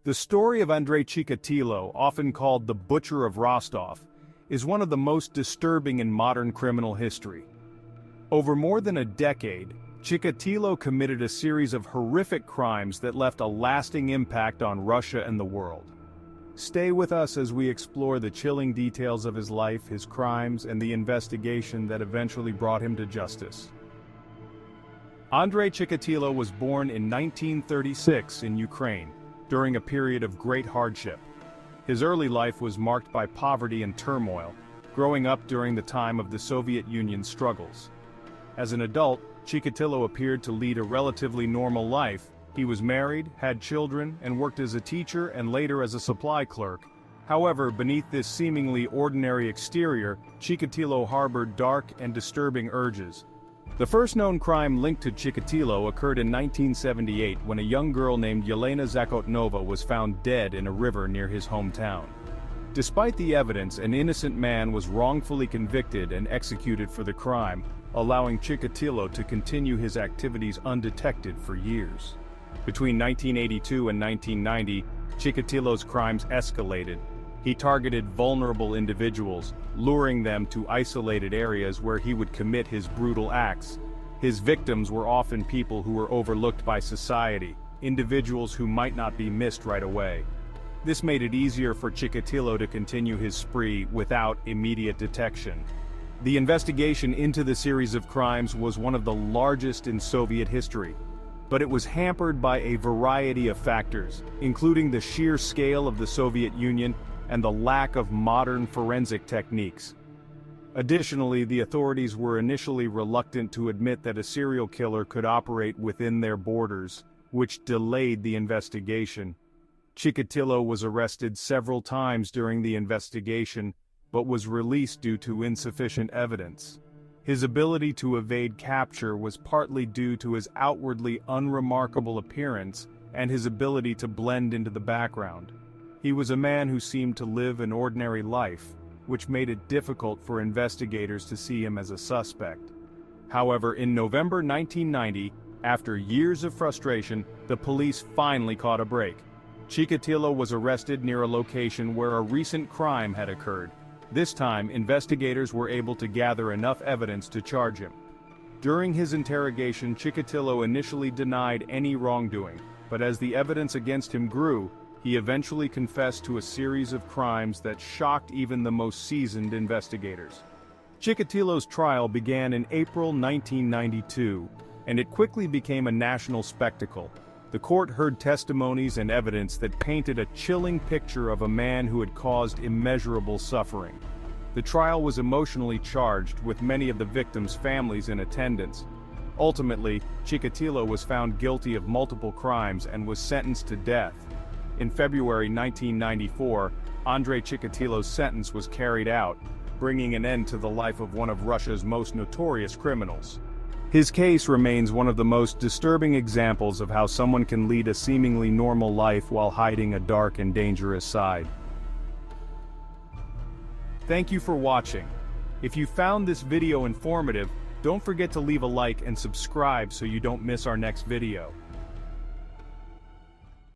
The story of Andrei Chikatilo, often called the Butcher of Rostov, is one of the most disturbing in modern criminal history. Over more than a decade, Chikatilo committed a series of horrific crimes that left a lasting impact on Russia and the world. Stay with us as we explore the chilling details of his life, his crimes, and the investigation that eventually brought him to justice. Andrei Chikatilo was born in 1936 in Ukraine, during a period of great hardship. His early life was marked by poverty and turmoil, growing up during the time of the Soviet Union's struggles. As an adult, Chikatilo appeared to lead a relatively normal life. He was married, had children, and worked as a teacher and later as a supply clerk. However, beneath this seemingly ordinary exterior, Chikatilo harbored dark and disturbing urges. The first known crime linked to Chikatilo occurred in 1978 when a young girl named Yelena Zakotnova was found dead in a river near his hometown. Despite the evidence, an innocent man was wrongfully convicted and executed for the crime, allowing Chikatilo to continue his activities undetected for years. Between 1982 and 1990, Chikatilo's crimes escalated. He targeted vulnerable individuals, luring them to isolated areas where he would commit his brutal acts. His victims were often people who were overlooked by society, individuals who might not be missed right away. This made it easier for Chikatilo to continue his spree without immediate detection. The investigation into the series of crimes was one of the largest in Soviet history, but it was hampered by a variety of factors, including the sheer scale of the Soviet Union and the lack of modern forensic techniques. Additionally, the authorities were initially reluctant to admit that a serial killer could operate within their borders, which delayed the investigation. Chikatilo was arrested several times during the investigation, but was released due to insufficient evidence. His ability to evade capture was partly due to his outwardly unremarkable appearance and his ability to blend into the background. He was a man who seemed to live an ordinary life, which made it difficult for investigators to see him as a suspect. However, in November 1990, after years of frustration, the police finally caught a break. Chikatilo was arrested near a location where a recent crime had occurred. This time, investigators were able to gather enough evidence to charge him. During his interrogation, Chikatilo initially denied any wrongdoing, but as the evidence against him grew, he eventually confessed to a series of crimes that shocked even the most seasoned investigators. Chikatilo's trial began in April 1992, and it quickly became a national spectacle. The court heard testimonies and evidence that painted a chilling picture of a man who had caused immeasurable suffering. The trial was emotionally charged, with many of the victims' families in attendance. Ultimately, Chikatilo was found guilty of multiple crimes and was sentenced to death. In February 1994, Andrei Chikatilo's sentence was carried out, bringing an end to the life of one of Russia's most notorious criminals. His case remains one of the most disturbing examples of how someone can lead a seemingly normal life while hiding a dark and dangerous side. Thank you for watching. If you found this video informative, don't forget to leave a like and subscribe so you don't miss our next video.